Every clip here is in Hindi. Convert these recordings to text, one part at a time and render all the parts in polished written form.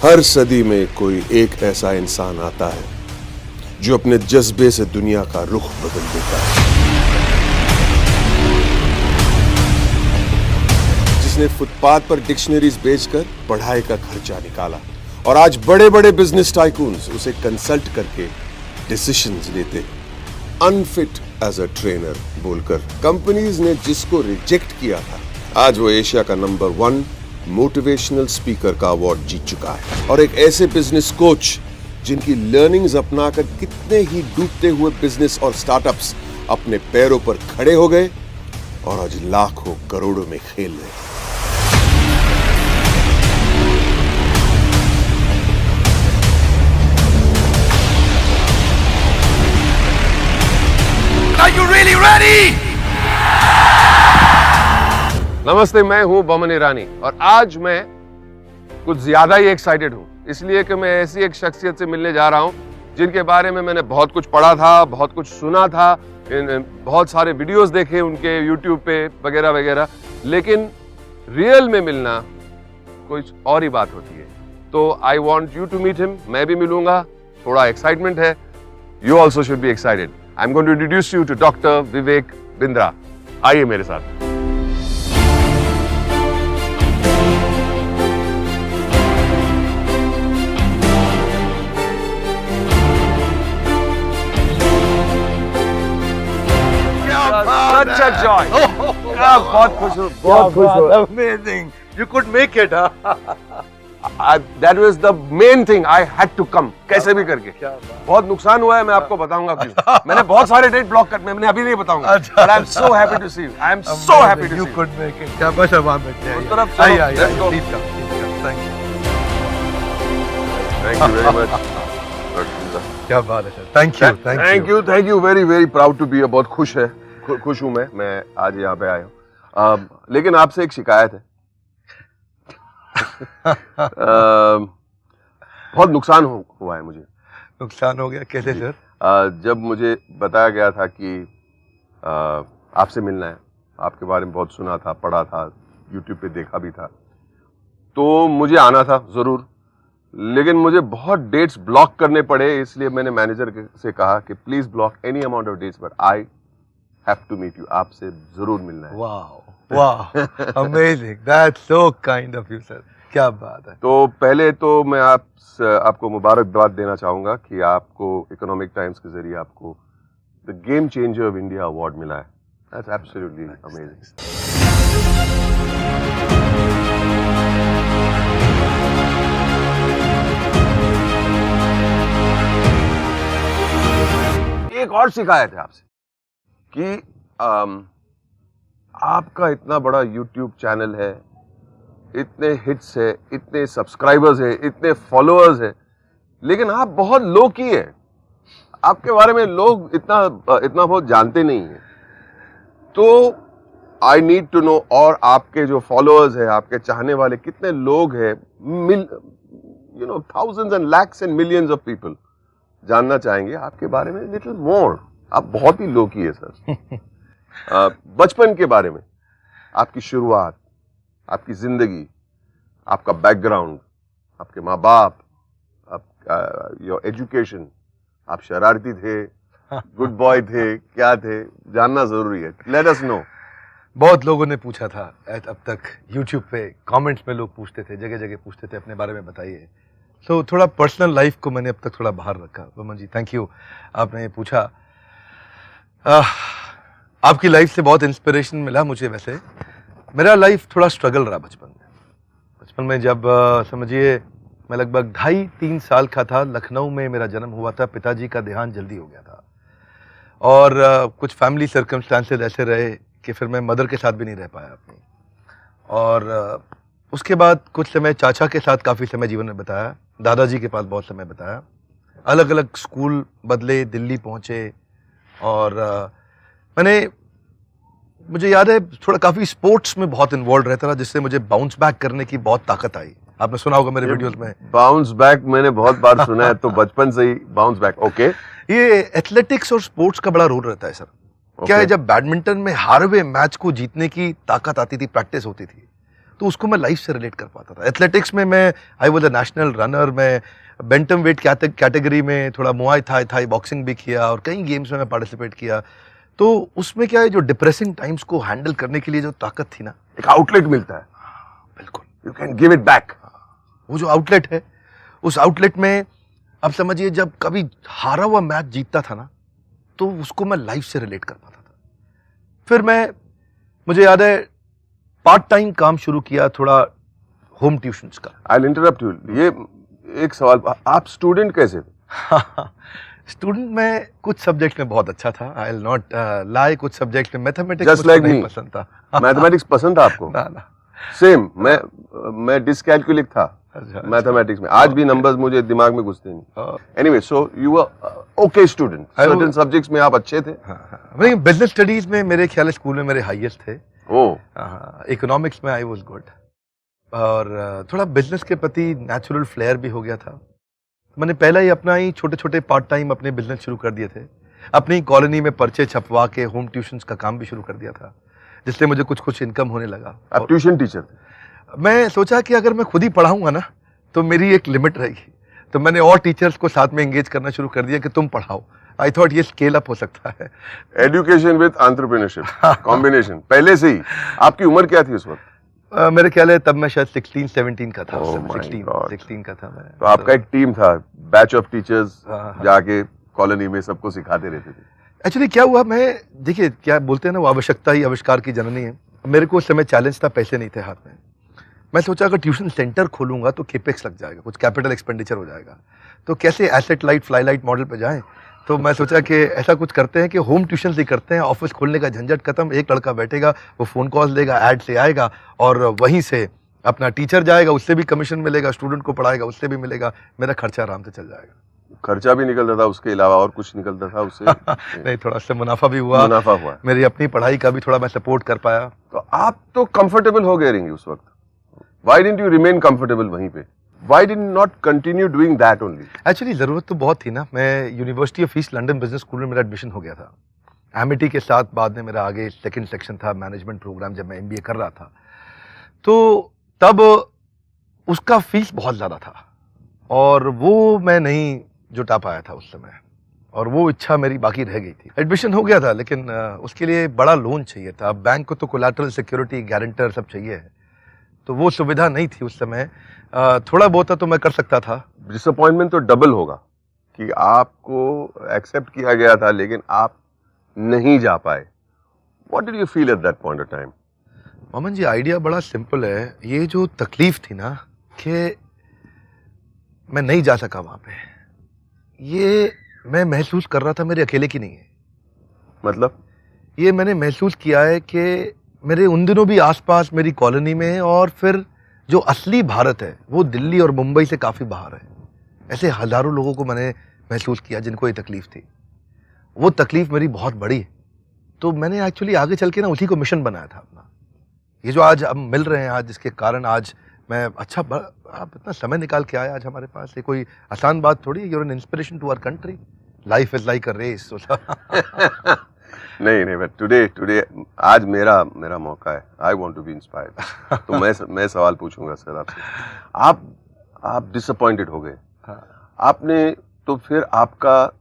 हर सदी में कोई एक ऐसा इंसान आता है जो अपने जज्बे से दुनिया का रुख बदल देता है, जिसने फुटपाथ पर डिक्शनरीज बेचकर पढ़ाई का खर्चा निकाला और आज बड़े बड़े बिजनेस टाइकून्स उसे कंसल्ट करके डिसीजंस लेते हैं। अनफिट एज अ ट्रेनर बोलकर कंपनीज ने जिसको रिजेक्ट किया था, आज वो एशिया का नंबर 1 मोटिवेशनल स्पीकर का अवार्ड जीत चुका है। और एक ऐसे बिजनेस कोच जिनकी लर्निंग्स अपनाकर कितने ही डूबते हुए बिजनेस और स्टार्टअप्स अपने पैरों पर खड़े हो गए और आज लाखों करोड़ों में खेल रहे हैं। Are you really ready? नमस्ते, मैं हूं बमन ईरानी और आज मैं कुछ ज्यादा ही एक्साइटेड हूं, इसलिए कि मैं ऐसी एक शख्सियत से मिलने जा रहा हूं जिनके बारे में मैंने बहुत कुछ पढ़ा था, बहुत कुछ सुना था, बहुत सारे वीडियोस देखे उनके यूट्यूब पे वगैरह वगैरह, लेकिन रियल में मिलना कुछ और ही बात होती है। तो I want you to meet him. मैं भी मिलूंगा, थोड़ा एक्साइटमेंट है। You also should be excited. I am going to introduce you to doctor Vivek Bindra. आइए मेरे साथ। Such a joy. बहुत खुश हूँ, बहुत खुश हूँ। Amazing. You could make it, huh? That was the main thing. I had to come. कैसे भी करके। बहुत नुकसान हुआ है, मैं आपको बताऊंगा क्यों। मैंने बहुत सारे डेट ब्लॉक कर, मैंने अभी नहीं बताऊंगा। But I'm so happy to see you. I'm so happy to see you. You could make it. क्या बस अब आप बैठे हैं। उस तरफ चलो। Let's go. Please come. Thank you. Thank you very much. क्या बात है sir. Thank you. Thank you. Very proud to be here. बहुत खुश हूँ मैं आज यहाँ पे आया हूँ। लेकिन आपसे एक शिकायत है। बहुत नुकसान हुआ है मुझे। नुकसान हो गया कैसे सर? जब मुझे बताया गया था कि आपसे मिलना है, आपके बारे में बहुत सुना था, पढ़ा था, यूट्यूब पे देखा भी था, तो मुझे आना था जरूर, लेकिन मुझे बहुत डेट्स ब्लॉक करने पड़े। इसलिए मैंने मैनेजर से कहा कि please block any amount of dates, but I have to meet you. आपसे जरूर मिलना है। वाह, amazing, that's so kind of you sir. क्या बात है। तो पहले तो मैं आपको मुबारकबाद देना चाहूंगा कि आपको इकोनॉमिक टाइम्स के जरिए आपको the game changer of India award मिला है। That's absolutely amazing. एक और शिकायत है आपसे कि आपका इतना बड़ा यूट्यूब चैनल है, इतने हिट्स है, इतने सब्सक्राइबर्स है, इतने फॉलोअर्स है, लेकिन आप बहुत लो की है। आपके बारे में लोग इतना बहुत जानते नहीं है। तो आई नीड टू नो, और आपके जो फॉलोअर्स है, आपके चाहने वाले कितने लोग हैं, thousands and lakhs and millions of people जानना चाहेंगे आपके बारे में लिटिल मोर। आप बहुत ही लो की है सर। बचपन के बारे में, आपकी शुरुआत, आपकी जिंदगी, आपका बैकग्राउंड, आपके माँ बाप, योर एजुकेशन, आप शरारती थे, गुड बॉय थे, क्या थे, जानना जरूरी है। Let us know. बहुत लोगों ने पूछा था अब तक, यूट्यूब पे कमेंट्स में लोग पूछते थे, जगह जगह पूछते थे अपने बारे में बताइए। तो थोड़ा पर्सनल लाइफ को मैंने अब तक थोड़ा बाहर रखा। बमन जी, थैंक यू, आपने ये पूछा। आपकी लाइफ से बहुत इंस्पिरेशन मिला मुझे। वैसे मेरा लाइफ थोड़ा स्ट्रगल रहा बचपन में जब समझिए मैं लगभग 2.5-3 साल का था, लखनऊ में मेरा जन्म हुआ था। पिताजी का देहांत जल्दी हो गया था और कुछ फैमिली सर्कमस्टांसेस ऐसे रहे कि फिर मैं मदर के साथ भी नहीं रह पाया अपनी। और उसके बाद कुछ समय चाचा के साथ काफ़ी समय जीवन में बिताया, दादाजी के पास बहुत समय बिताया, अलग अलग स्कूल बदले, दिल्ली पहुँचे। और मुझे याद है थोड़ा काफ़ी स्पोर्ट्स में बहुत इन्वॉल्व रहता था, जिससे मुझे बाउंस बैक करने की बहुत ताकत आई। आपने सुना होगा मेरे वीडियोस में। बाउंस बैक मैंने बहुत बार सुना है, तो बचपन से ही बाउंस बैक। ओके, ये एथलेटिक्स और स्पोर्ट्स का बड़ा रोल रहता है सर। क्या है, जब बैडमिंटन में हार हुए मैच को जीतने की ताकत आती थी, प्रैक्टिस होती थी, तो उसको मैं लाइफ से रिलेट कर पाता था। एथलेटिक्स में मैं I was a national runner, मैं बेंटम वेट कैटेगरी में थोड़ा मुआय थाई बॉक्सिंग भी किया और कई गेम्स में मैं पार्टिसिपेट किया। तो उसमें क्या है, जो डिप्रेसिंग टाइम्स को हैंडल करने के लिए जो ताकत थी ना, एक आउटलेट मिलता है, बिल्कुल you can give it back. वो जो आउटलेट है, उस आउटलेट में अब समझिए जब कभी हारा हुआ मैच जीतता था ना, तो उसको मैं लाइफ से रिलेट कर पाता था। फिर मुझे याद है पार्ट टाइम काम शुरू किया, थोड़ा होम ट्यूशंस का। आई विल इंटरप्ट यू, ये एक सवाल, आप स्टूडेंट कैसे थे? स्टूडेंट में कुछ सब्जेक्ट में बहुत अच्छा था, आई विल नॉट लाई। कुछ सब्जेक्ट में मैथमेटिक्स Just like नहीं me. पसंद था। मैथमेटिक्स पसंद था आपको? ना। सेम, मैं डिसकैलकुलिक था अच्छा, मैथमेटिक्स में, आज भी नंबर्स मुझे दिमाग में घुसते नहीं। Anyway, so you were okay student, certain subjects में आप अच्छे थे? हाँ, बिजनेस स्टडीज में मेरे ख्याल स्कूल में मेरे हाईएस्ट थे। ओह, इकोनॉमिक्स में आई वाज गुड, और थोड़ा बिजनेस के प्रति नेचुरल फ्लेयर भी हो गया था। मैंने पहला ही अपना ही छोटे छोटे पार्ट टाइम अपने बिजनेस शुरू कर दिए थे। अपनी कॉलोनी में पर्चे छपवा के होम ट्यूशंस का काम भी शुरू कर दिया था, जिससे मुझे कुछ इनकम होने लगा। आप ट्यूशन टीचर थे? मैं सोचा कि अगर मैं खुद ही पढ़ाऊंगा ना, तो मेरी एक लिमिट रहेगी। तो मैंने और टीचर्स को साथ में एंगेज करना शुरू कर दिया कि तुम पढ़ाओ। आई थॉट ये स्केल अप हो सकता है। एजुकेशन विद एंटरप्रेन्योरशिप कॉम्बिनेशन, पहले से ही। आपकी उम्र क्या थी उस वक्त? मेरे ख्याल है तब मैं शायद 16-17 का था। Oh my God. 16 का था मैं। तो आपका एक टीम था, बैच ऑफ टीचर्स हाँ। जाके कॉलोनी में सबको सिखाते रहते थे। एक्चुअली क्या हुआ, मैं देखिए क्या बोलते हैं ना, वो आवश्यकता ही आविष्कार की जननी है। मेरे को उस समय चैलेंज था, पैसे नहीं थे हाथ में। मैं सोचा अगर ट्यूशन सेंटर खोलूंगा तो केपेक्स लग जाएगा, कुछ कैपिटल एक्सपेंडिचर हो जाएगा, तो कैसे asset light fly light model पे जाएं। तो मैं सोचा कि ऐसा कुछ करते हैं कि होम ट्यूशन ही करते हैं, ऑफिस खोलने का झंझट खत्म, एक लड़का बैठेगा, वो फोन कॉल देगा, ऐड से आएगा, और वहीं से अपना टीचर जाएगा, उससे भी कमीशन मिलेगा, स्टूडेंट को पढ़ाएगा, उससे भी मिलेगा, मेरा खर्चा आराम से चल जाएगा। खर्चा भी निकलता था, उसके अलावा और कुछ निकलता था उससे? नहीं, थोड़ा सा मुनाफा भी हुआ, मुनाफा हुआ, मेरी अपनी पढ़ाई का भी थोड़ा मैं सपोर्ट कर पाया। तो आप तो कंफर्टेबल हो गए रहेंगे उस वक्त। Why didn't you remain comfortable वहीं पे? Why did you not continue doing that only? Actually ज़रूरत तो बहुत थी ना। मैं university of east London business school में मेरा एडमिशन हो गया था। एमिटी के साथ बाद में मेरा आगे सेकंड सेक्शन था, मैनेजमेंट प्रोग्राम, जब मैं एमबीए कर रहा था। तो तब उसका फीस बहुत ज़्यादा था, और वो मैं नहीं जुटा पाया था उस समय, और वो इच्छा मेरी बाकी रह गई थी। एडमिशन हो गया था, लेकिन उसके लिए बड़ा लोन चाहिए था। बैंक को तो कोलैटरल सिक्योरिटी, गारंटर सब चाहिए है, तो वो सुविधा नहीं थी उस समय। थोड़ा बहुत तो मैं कर सकता था। डिसअपॉइंटमेंट तो डबल होगा कि आपको एक्सेप्ट किया गया था लेकिन आप नहीं जा पाए। What did you feel at that point of time? Mohammed ji, idea बड़ा सिंपल है। ये जो तकलीफ थी ना कि मैं नहीं जा सका वहां पे, ये मैं महसूस कर रहा था मेरे अकेले की नहीं है। मतलब ये मैंने महसूस किया है कि मेरे उन दिनों भी आसपास मेरी कॉलोनी में है, और फिर जो असली भारत है वो दिल्ली और मुंबई से काफ़ी बाहर है। ऐसे हज़ारों लोगों को मैंने महसूस किया जिनको ये तकलीफ थी। वो तकलीफ मेरी बहुत बड़ी है। तो मैंने एक्चुअली आगे चल के ना उसी को मिशन बनाया था अपना। ये जो आज हम मिल रहे हैं, आज जिसके कारण आज मैं आप इतना समय निकाल के आए आज हमारे पास, ये कोई आसान बात थोड़ी है। Your an inspiration to our country, life is like a race. नहीं, बट टुडे आज मेरा मौका है। I want to be inspired. तो मैं सवाल पूछूंगा सर आपसे। आप डिसअपॉइंटेड हो गए, आपने, तो फिर आपका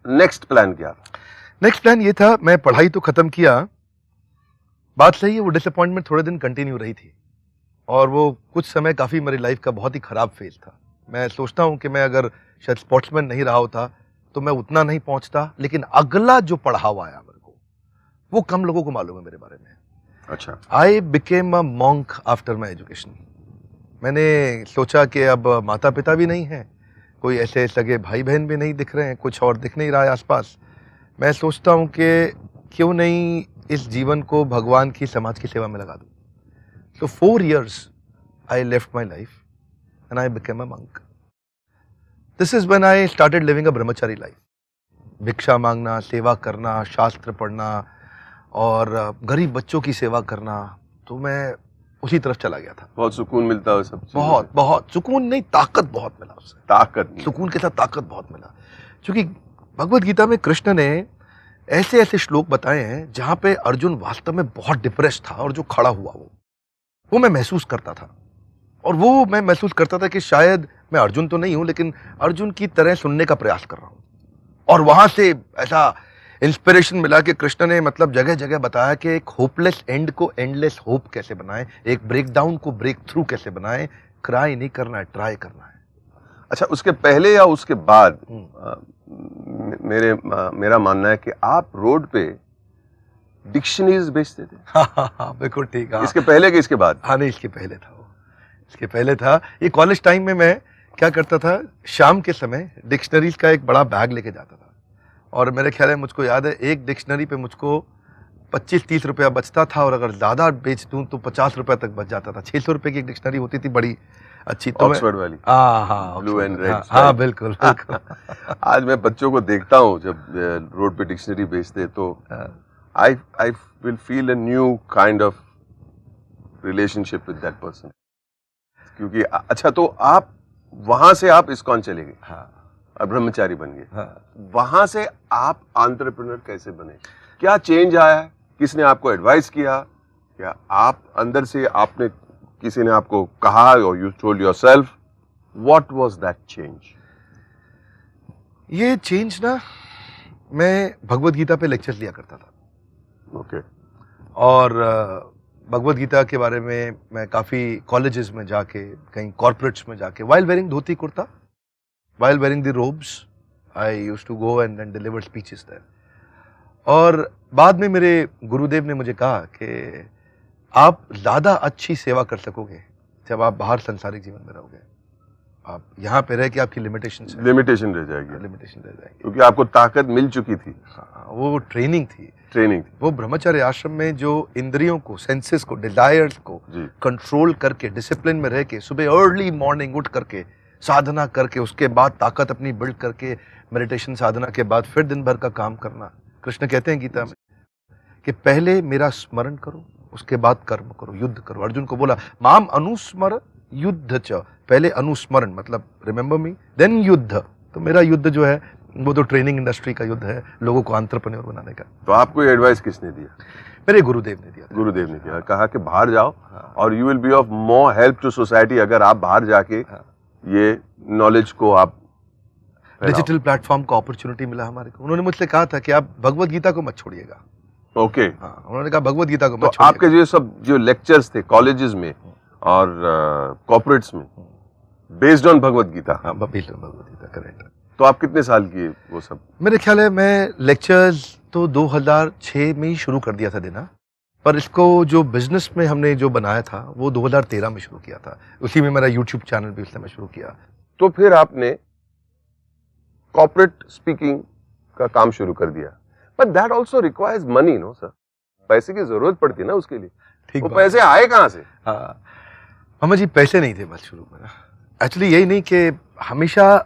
नेक्स्ट प्लान क्या था? नेक्स्ट प्लान ये था, मैं पढ़ाई तो खत्म किया, बात सही है, वो डिसअपॉइंटमेंट थोड़े दिन कंटिन्यू रही थी, और वो कुछ समय काफ़ी मेरी लाइफ का बहुत ही ख़राब फेज था। मैं सोचता हूँ कि मैं अगर शायद स्पोर्ट्समैन नहीं रहा होता तो मैं उतना नहीं पहुँचता, लेकिन अगला जो पढ़ावा आया मेरे को, वो कम लोगों को मालूम है मेरे बारे में। अच्छा। I became a monk after my education. मैंने सोचा कि अब माता पिता भी नहीं हैं, कोई ऐसे सगे भाई बहन भी नहीं दिख रहे हैं, कुछ और दिख नहीं रहा है आसपास। मैं सोचता हूँ कि क्यों नहीं इस जीवन को भगवान की, समाज की सेवा में लगा दूँ। So 4 years I left my life and I became a monk. This is when I started living a brahmachari life. भिक्षा मांगना, सेवा करना, शास्त्र पढ़ना और गरीब बच्चों की सेवा करना, तो मैं उसी तरफ चला गया था। बहुत सुकून मिलता है सब चीज़ों बहुत से। बहुत सुकून नहीं, ताकत बहुत मिला उससे। ताकत नहीं। सुकून के साथ ताकत बहुत मिला, क्योंकि भगवत गीता में कृष्ण ने ऐसे ऐसे श्लोक बताए हैं जहाँ पे अर्जुन वास्तव में बहुत डिप्रेस था और जो खड़ा हुआ वो वो मैं महसूस करता था। और वो मैं महसूस करता था कि शायद मैं अर्जुन तो नहीं हूं, लेकिन अर्जुन की तरह सुनने का प्रयास कर रहा हूं। और वहां से ऐसा इंस्पिरेशन मिला कि कृष्ण ने मतलब जगह जगह बताया कि एक होपलेस एंड को एंडलेस होप कैसे बनाएं, एक ब्रेकडाउन को ब्रेक थ्रू कैसे बनाएं। क्राई नहीं करना है, ट्राई करना है। अच्छा, उसके पहले या उसके बाद मेरा मानना है कि आप रोड पे डिक्शनरीज बेचते थे। हाँ, बिल्कुल ठीक है। इसके पहले कि इसके बाद? हाँ नहीं, इसके पहले था वो। इसके पहले था। ये कॉलेज टाइम में मैं क्या करता था, शाम के समय डिक्शनरीज का एक बड़ा बैग लेके जाता था। और मेरे ख्याल है, मुझको याद है, एक डिक्शनरी पे मुझको 25-30 रुपया बचता था, और अगर ज़्यादा बेच दूँ तो 50 रुपये तक बच जाता था। 600 रुपये की एक डिक्शनरी होती थी, बड़ी अच्छी। तो ऑक्सफोर्ड वाली? हाँ, ब्लू एंड रेड। हाँ, बिल्कुल बिल्कुल। आज मैं बच्चों को देखता हूँ जब रोड पे डिक्शनरी बेचते, तो I will feel a new kind of relationship with that person. क्योंकि अच्छा, तो आप वहां से आप इस्कॉन चले गए। हाँ, और ब्रह्मचारी बन गए। हाँ। वहां से आप एंटरप्रेन्योर कैसे बने? क्या चेंज आया? किसने आपको एडवाइस किया? क्या आप अंदर से आपने, किसी ने आपको कहा, और you told yourself? What was that change? ये चेंज ना, मैं भगवत गीता पे लेक्चर लिया करता था। ओके। और भगवत गीता के बारे में मैं काफ़ी कॉलेजेस में जाके, कहीं कॉर्पोरेट्स में जाके, while wearing dhoti kurta, while wearing the robes, I used to go and deliver speeches there. और बाद में मेरे गुरुदेव ने मुझे कहा कि आप ज़्यादा अच्छी सेवा कर सकोगे जब आप बाहर संसारिक जीवन में रहोगे। आप यहाँ पे रह के आपकी लिमिटेशन रह जाएगी, क्योंकि आपको ताकत मिल चुकी थी। हाँ, वो ट्रेनिंग थी। वो ब्रह्मचर्य आश्रम में जो इंद्रियों को, सेंसेस को, डिजायर्स को कंट्रोल करके, डिसिप्लिन में रह के, सुबह अर्ली मॉर्निंग उठ करके साधना करके, उसके बाद ताकत अपनी बिल्ड करके, मेडिटेशन साधना के बाद फिर दिन भर का काम करना। कृष्ण कहते हैं गीता में कि पहले मेरा स्मरण करो, उसके बाद कर्म करो, युद्ध करो। अर्जुन को बोला, माम अनुस्मर युद्ध च, पहले अनुस्मरण मतलब रिमेंबर मी, देन युद्ध। तो मेरा युद्ध जो है वो तो ट्रेनिंग इंडस्ट्री का युद्ध है, लोगों को एंटरप्रेन्योर बनाने का। तो आपको ये एडवाइस किसने दिया? मेरे गुरुदेव ने दिया। गुरुदेव ने दिया, कहा कि बाहर जाओ और you will be of more help to society अगर आप बाहर जाके ये नॉलेज को आप डिजिटल प्लेटफॉर्म का अपॉर्चुनिटी मिला हमारे को। उन्होंने मुझसे कहा था कि आप भगवत गीता को मत छोड़िएगा। ओके। हाँ, उन्होंने कहा भगवत गीता को मत तो छोड़िएगा। आपके जो सब जो लेक्चर्स थे कॉलेजेस में और कॉर्पोरेट्स में, बेस्ड ऑन भगवत गीता? हाँ, based on Bhagavad Gita, correct. तो आप कितने साल किए वो सब? मेरे ख्याल है मैं लेक्चर्स तो 2006 में ही शुरू कर दिया था देना, पर इसको जो बिजनेस में हमने जो बनाया था वो 2013 में शुरू किया था। उसी में मेरा यूट्यूब चैनल भी उस समय शुरू किया। तो फिर आपने कॉर्पोरेट स्पीकिंग का काम शुरू कर दिया, but that also requires money, no sir? पैसे की जरूरत पड़ती है ना उसके लिए। ठीक, वो पैसे आए कहाँ से? हाँ मामा जी, पैसे नहीं थे बस शुरू में। एक्चुअली यही नहीं कि हमेशा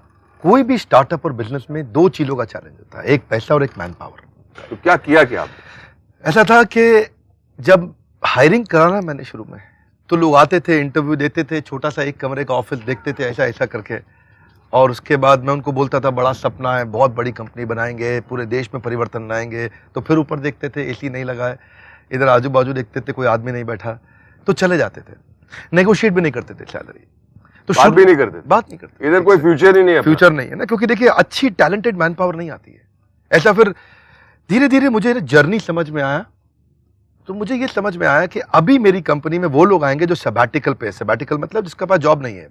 कोई भी स्टार्टअप और बिजनेस में दो चीजों का चैलेंज होता है, एक पैसा और एक मैन पावर। तो क्या किया कि आपने? ऐसा था कि जब हायरिंग कराना मैंने शुरू में, तो लोग आते थे, इंटरव्यू देते थे, छोटा सा एक कमरे का ऑफिस देखते थे, ऐसा ऐसा करके। और उसके बाद मैं उनको बोलता था बड़ा सपना है, बहुत बड़ी कंपनी बनाएंगे, पूरे देश में परिवर्तन लाएंगे। तो फिर ऊपर देखते थे एसी नहीं लगा है, इधर आजू बाजू देखते थे कोई आदमी नहीं बैठा, तो चले जाते थे। नेगोशिएट भी नहीं करते थे सैलरी, तो बात भी नहीं करते। इधर कोई फ्यूचर ही नहीं है। फ्यूचर नहीं है ना, क्योंकि देखिए अच्छी टैलेंटेड मैन पावर नहीं आती है। ऐसा फिर धीरे धीरे मुझे जर्नी समझ में आया। तो मुझे ये समझ में आया कि अभी मेरी कंपनी में वो लोग आएंगे जो सबैटिकल पे, सबैटिकल मतलब जिसके पास जॉब नहीं है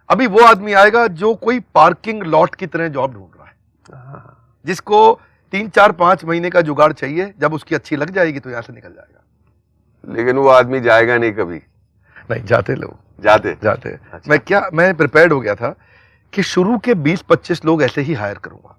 अभी वो आदमी आएगा जो कोई पार्किंग लॉट की तरह जॉब ढूंढ रहा है, जिसको 3-4-5 महीने का जुगाड़ चाहिए, जब उसकी अच्छी लग जाएगी तो यहां से निकल जाएगा। लेकिन वो आदमी जाएगा नहीं कभी। नहीं जाते, लोग जाते। अच्छा। मैं प्रिपेयर्ड हो गया था कि शुरू के 20-25 लोग ऐसे ही हायर करूंगा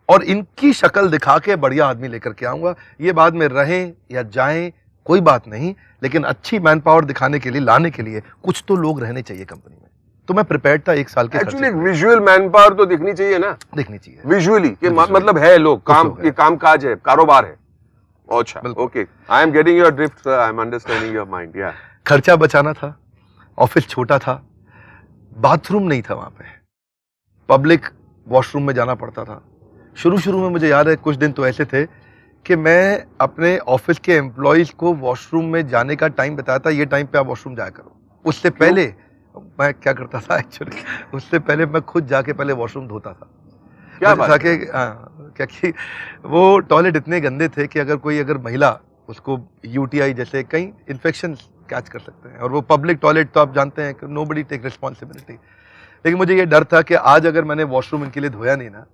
और इनकी शक्ल दिखा के बढ़िया आदमी लेकर के आऊंगा। ये बाद में रहें या जाएं कोई बात नहीं, लेकिन अच्छी मैन पावर दिखाने के लिए, लाने के लिए कुछ तो लोग रहने चाहिए कंपनी में। तो मैं प्रिपेयर्ड था 1 साल के। एक्चुअली विजुअल मैन पावर तो दिखनी चाहिए ना, दिखनी चाहिए विजुअली कि मतलब है लोग, काम ये कामकाज है, कारोबार है। अच्छा, okay, I am getting your drift sir, I am understanding your mind. या खर्चा बचाना था, ऑफिस छोटा था, बाथरूम नहीं था वहां पे, पब्लिक वॉशरूम में जाना पड़ता था। शुरू में मुझे याद है कुछ दिन तो ऐसे थे कि मैं अपने ऑफिस के एम्प्लॉयज को वॉशरूम में जाने का टाइम बताया था, ये टाइम पे आप वॉशरूम जाया करो। उससे पहले मैं क्या करता था एक्चुअली, उससे पहले मैं खुद जाके पहले वॉशरूम धोता था। क्या बात ताकि क्या कि वो टॉयलेट इतने गंदे थे कि अगर महिला उसको यूटीआई जैसे कई इन्फेक्शन कैच कर सकते हैं, और वो पब्लिक टॉयलेट तो आप जानते हैं कि नोबडी टेक रिस्पॉन्सिबिलिटी। लेकिन मुझे ये डर था कि आज अगर मैंने वॉशरूम इनके लिए धोया नहीं ना,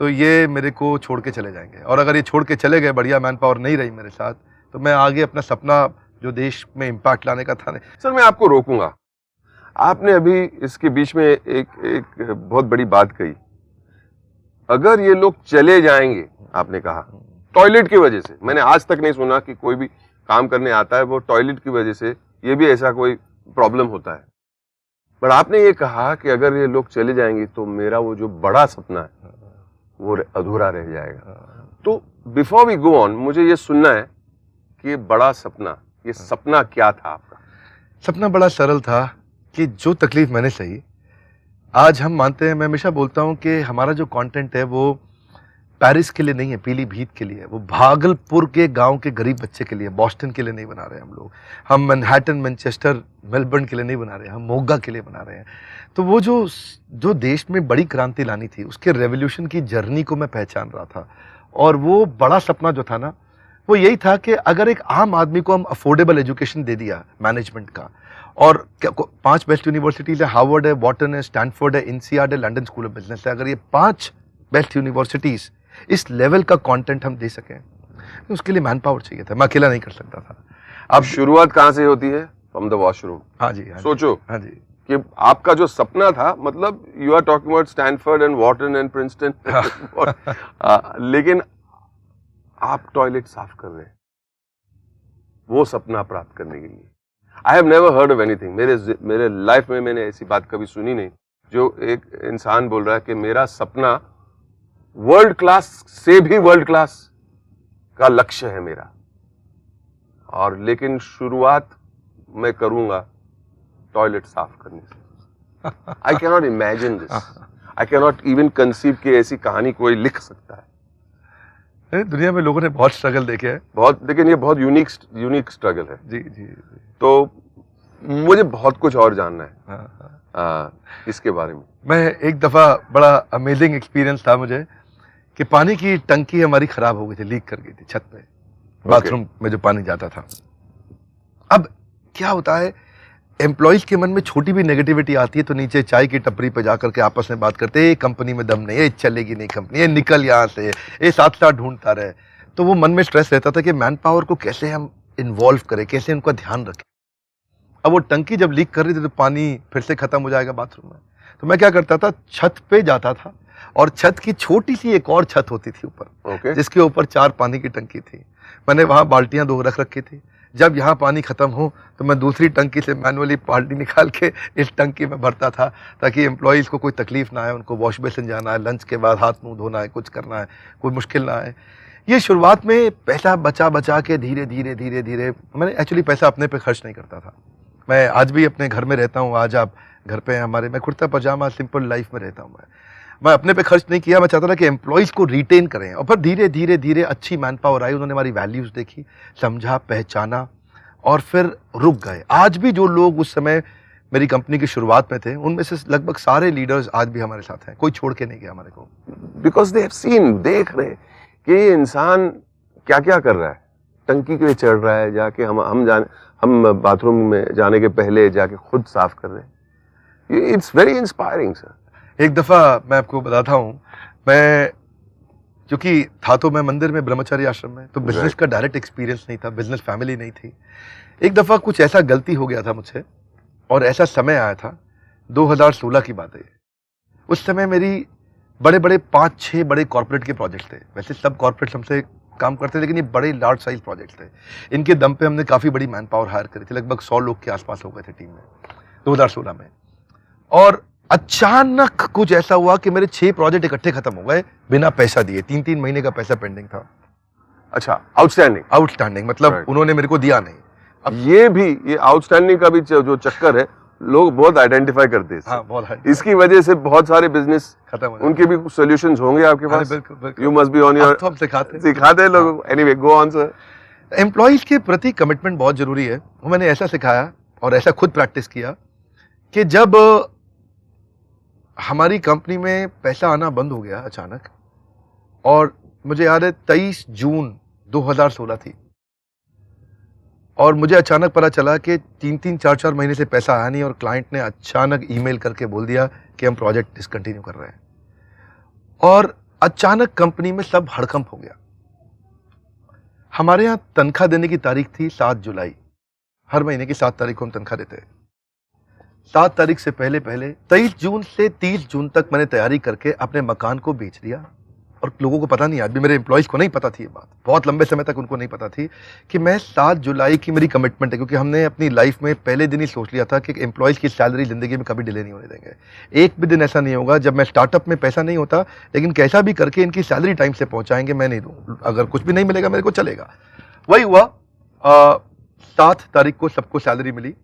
तो ये मेरे को छोड़ के चले जाएंगे, और अगर ये छोड़ के चले गए, बढ़िया मैन पावर नहीं रही मेरे साथ, तो मैं आगे अपना सपना जो देश में इम्पैक्ट लाने का था नहीं। सर मैं आपको रोकूंगा, आपने अभी इसके बीच में एक बहुत बड़ी बात कही, अगर ये लोग चले जाएंगे, आपने कहा टॉयलेट की वजह से, मैंने आज तक नहीं सुना कि कोई भी काम करने आता है वो टॉयलेट की वजह से, ये भी ऐसा कोई प्रॉब्लम होता है, पर आपने ये कहा कि अगर ये लोग चले जाएंगे तो मेरा वो जो बड़ा सपना है वो अधूरा रह जाएगा। तो बिफोर वी गो ऑन, मुझे ये सुनना है कि ये बड़ा सपना, ये सपना क्या था आपका? सपना बड़ा सरल था कि जो तकलीफ मैंने सही, आज हम मानते हैं, मैं हमेशा बोलता हूं कि हमारा जो कंटेंट है वो पेरिस के लिए नहीं है, पीलीभीत के लिए है, वो भागलपुर के गांव के गरीब बच्चे के लिए, बॉस्टन के लिए नहीं बना रहे हम लोग, हम मैनहट्टन, मैनचेस्टर, मेलबर्न के लिए नहीं बना रहे, हम मोगा के लिए बना रहे हैं। तो वो जो देश में बड़ी क्रांति लानी थी, उसके रेवोल्यूशन की जर्नी को मैं पहचान रहा था, और वो बड़ा सपना जो था ना, वो यही था कि अगर एक आम आदमी को हम अफोर्डेबल एजुकेशन दे दिया मैनेजमेंट का, और 5 बेस्ट यूनिवर्सिटीज है, हार्वर्ड है, वॉटन है, स्टैनफोर्ड है, INSEAD है, लंदन स्कूल ऑफ बिजनेस है, अगर ये 5 बेस्ट यूनिवर्सिटीज इस लेवल का कंटेंट हम दे सकें, तो उसके लिए मैन पावर चाहिए था, मैं अकेला नहीं कर सकता था। अब शुरुआत कहां से होती है? From the washroom. हाँ जी, सोचो हाँ जी, कि आपका जो सपना था, मतलब you are talking about Stanford and Wharton and Princeton, लेकिन आप टॉयलेट साफ कर रहे हैं वो सपना प्राप्त करने के लिए। I have never heard of anything, मेरे लाइफ में मैंने ऐसी बात कभी सुनी नहीं, जो एक इंसान बोल रहा है कि मेरा सपना वर्ल्ड क्लास से भी वर्ल्ड क्लास का लक्ष्य है मेरा, और लेकिन शुरुआत मैं करूंगा टॉयलेट साफ करने से। I can not imagine this, I can not even conceive कि ऐसी कहानी कोई लिख सकता है। दुनिया में लोगों ने बहुत स्ट्रगल देखे हैं, बहुत, लेकिन ये बहुत यूनिक स्ट्रगल है। जी जी, तो मुझे बहुत कुछ और जानना है हाँ। इसके बारे में। मैं एक दफा, बड़ा अमेजिंग एक्सपीरियंस था मुझे, कि पानी की टंकी हमारी खराब हो गई थी, लीक कर गई थी छत पे, बाथरूम में जो पानी जाता था। अब क्या होता है, एम्प्लॉयज के मन में छोटी भी नेगेटिविटी आती है तो नीचे चाय की टपरी पे जाकर के आपस में बात करते हैं, ये कंपनी में दम नहीं है, ये चलेगी नहीं कंपनी, ये निकल यहाँ से, ये साथ साथ ढूंढता रहे। तो वो मन में स्ट्रेस रहता था कि मैन पावर को कैसे हम इन्वॉल्व करें, कैसे उनका ध्यान रखें। अब वो टंकी जब लीक कर रही थी तो पानी फिर से खत्म हो जाएगा बाथरूम में, तो मैं क्या करता था, छत पे जाता था, और छत की छोटी सी एक और छत होती थी ऊपर, जिसके ऊपर 4 पानी की टंकी थी। मैंने वहां बाल्टियां 2 रख रखी थी, जब यहाँ पानी खत्म हो तो मैं दूसरी टंकी से मैनुअली बाल्टी निकाल के इस टंकी में भरता था, ताकि एम्प्लॉयज़ को कोई तकलीफ ना आए, उनको वॉश बेसिन जाना है, लंच के बाद हाथ मुंह धोना है, कुछ करना है, कोई मुश्किल ना आए। ये शुरुआत में पैसा बचा के धीरे धीरे मैंने एक्चुअली पैसा अपने पे खर्च नहीं करता था। मैं आज भी अपने घर में रहता हूँ, आज आप घर पे हमारे, मैं कुर्ता पजामा सिंपल लाइफ में रहता हूँ। मैं अपने पे खर्च नहीं किया, मैं चाहता था कि एम्प्लॉयज़ को रिटेन करें, और फिर धीरे धीरे अच्छी मैन पावर आई, उन्होंने हमारी वैल्यूज़ देखी, समझा, पहचाना, और फिर रुक गए। आज भी जो लोग उस समय मेरी कंपनी की शुरुआत में थे, उनमें से लगभग सारे लीडर्स आज भी हमारे साथ हैं, कोई छोड़ के नहीं गया हमारे को। बिकॉज दे हैव सीन, देख रहे कि ये इंसान क्या क्या कर रहा है, टंकी के चढ़ रहा है, जाके हम बाथरूम में जाने के पहले जाके खुद साफ कर रहे हैं। It's very inspiring sir. एक दफ़ा मैं आपको बताता हूँ, मैं क्योंकि था तो मैं मंदिर में ब्रह्मचारी आश्रम में, तो बिजनेस का डायरेक्ट एक्सपीरियंस नहीं था, बिजनेस फैमिली नहीं थी। एक दफ़ा कुछ ऐसा गलती हो गया था मुझसे, और ऐसा समय आया था, 2016 की बात है। उस समय मेरी बड़े 5-6 बड़े कॉर्पोरेट के प्रोजेक्ट थे। वैसे सब कॉर्पोरेट हमसे काम करते, लेकिन ये बड़े लार्ज साइज प्रोजेक्ट थे। इनके दम पे हमने काफ़ी बड़ी मैन पावर हायर करी थी, लगभग 100 लोग के आसपास हो गए थे टीम में 2016 में। और अचानक कुछ ऐसा हुआ कि मेरे 6 प्रोजेक्ट इकट्ठे खत्म हो गए बिना पैसा दिए। 3-3 महीने का पैसा पेंडिंग था। अच्छा, आउटस्टैंडिंग मतलब उन्होंने मेरे को दिया नहीं। अब ये आउटस्टैंडिंग का भी जो चक्कर है लोग बहुत आइडेंटिफाई करते हैं इससे। हाँ बहुत हाई इसकी वजह से बहुत सारे बिजनेस खत्म हो उनके भी सॉल्यूशंस होंगे आपके पास। बिल्कुल बिल्कुल you must be on your, तो हम सिखाते हैं सिखाते हैं लोगों को। Anyway go on sir. Employees के प्रति कमिटमेंट बहुत जरूरी है। वो मैंने ऐसा सिखाया और ऐसा खुद प्रैक्टिस किया कि जब हमारी कंपनी में पैसा आना बंद हो गया अचानक, और मुझे याद है 23 जून 2016 थी, और मुझे अचानक पता चला कि 3-3, 4-4 महीने से पैसा आया नहीं, और क्लाइंट ने अचानक ईमेल करके बोल दिया कि हम प्रोजेक्ट डिसकंटिन्यू कर रहे हैं, और अचानक कंपनी में सब हड़कंप हो गया। हमारे यहाँ तनख्वाह देने की तारीख थी 7 जुलाई। हर महीने की 7 तारीख को हम तनख्वाह देते हैं। 7 तारीख से पहले 23 जून से 30 जून तक मैंने तैयारी करके अपने मकान को बेच दिया, और लोगों को पता नहीं, आज भी मेरे एम्प्लॉइज को नहीं पता थी ये बात, बहुत लंबे समय तक उनको नहीं पता थी कि मैं 7 जुलाई की मेरी कमिटमेंट है, क्योंकि हमने अपनी लाइफ में पहले दिन ही सोच लिया था कि एम्प्लॉइज की सैलरी जिंदगी में कभी डिले नहीं होने देंगे। एक भी दिन ऐसा नहीं होगा जब मैं स्टार्टअप में पैसा नहीं होता, लेकिन कैसा भी करके इनकी सैलरी टाइम से पहुंचाएंगे, मैं नहीं दूँ, अगर कुछ भी नहीं मिलेगा मेरे को चलेगा। वही हुआ। 7 तारीख को सबको सैलरी मिली,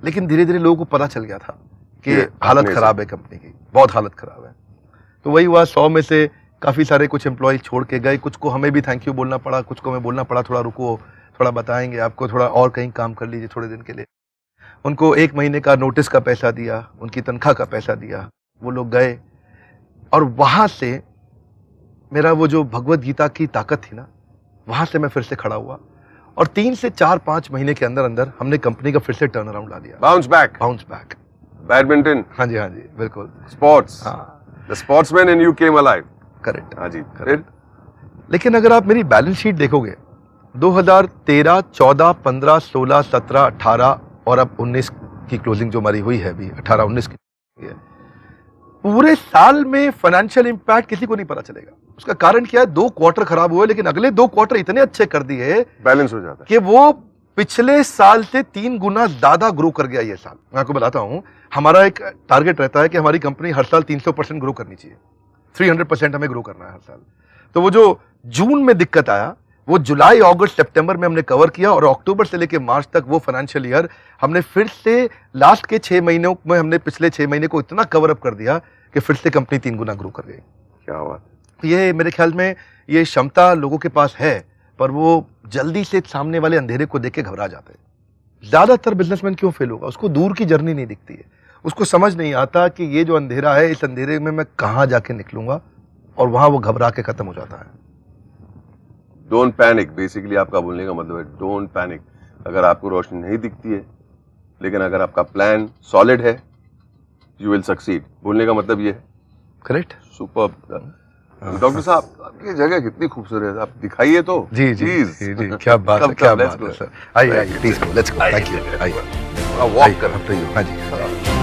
लेकिन धीरे धीरे लोगों को पता चल गया था कि हालत खराब है कंपनी की, बहुत हालत खराब है। तो वही हुआ, 100 में से काफ़ी सारे कुछ एम्प्लॉय छोड़ के गए, कुछ को हमें भी थैंक यू बोलना पड़ा, कुछ को हमें बोलना पड़ा थोड़ा रुको, थोड़ा बताएंगे आपको, थोड़ा और कहीं काम कर लीजिए थोड़े दिन के लिए। उनको 1 महीने का नोटिस का पैसा दिया, उनकी तनख्वाह का पैसा दिया, वो लोग गए, और वहाँ से मेरा वो जो भगवत गीता की ताकत थी ना, वहाँ से मैं फिर से खड़ा हुआ, और 3 से 4-5 महीने के अंदर अंदर हमने कंपनी का फिर से टर्न अराउंड ला दिया। Bounce back. बैडमिंटन। हाँ जी बिल्कुल। स्पोर्ट्स। हाँ, the sportsman in you came alive. Correct. हाँ जी। फिर लेकिन अगर आप मेरी बैलेंस शीट देखोगे, 2013, 14, 15, 16, 17, 18 और अब 19 की क्लोजिंग जो हमारी हुई है अभी, 18-19 की है, पूरे साल में फाइनेंशियल इंपैक्ट किसी को नहीं पता चलेगा। उसका कारण क्या है? 2 क्वार्टर खराब हुए, लेकिन अगले 2 क्वार्टर इतने अच्छे कर दिए, बैलेंस हो जाता है कि वो पिछले साल से 3 गुना ज्यादा ग्रो कर गया ये साल। मैं आपको बताता हूं, हमारा एक टारगेट रहता है कि हमारी कंपनी हर साल 300% ग्रो करनी चाहिए, 300% हमें ग्रो करना है हर साल। तो वो जो जून में दिक्कत आया, वो जुलाई, अगस्त, सितंबर में हमने कवर किया, और अक्टूबर से लेकर मार्च तक वो फाइनेंशियल ईयर हमने फिर से लास्ट के 6 महीनों में हमने पिछले 6 महीने को इतना कवर अप कर दिया कि फिर से कंपनी 3 गुना ग्रो कर गई। क्या बात। ये मेरे ख्याल में ये क्षमता लोगों के पास है, पर वो जल्दी से सामने वाले अंधेरे को देख के घबरा जाते हैं। ज्यादातर बिजनेसमैन क्यों फेल होगा? उसको दूर की जर्नी नहीं दिखती है, उसको समझ नहीं आता कि ये जो अंधेरा है, इस अंधेरे में मैं कहां जाके निकलूंगा, और वहां वो घबरा के खत्म हो जाता है। डोंट पैनिक, बेसिकली आपका बोलने का मतलब है डोंट पैनिक। अगर आपको रोशनी नहीं दिखती है, लेकिन अगर आपका प्लान सॉलिड है, यू विल सक्सीड। बोलने का मतलब ये है। करेक्ट। सुपर। डॉक्टर साहब, आपकी जगह कितनी खूबसूरत है, आप दिखाइए तो। जी, क्या बात है, क्या बात है सर। आइए, please go, let's go. Thank you. आइए, वॉक कर। हाँ जी।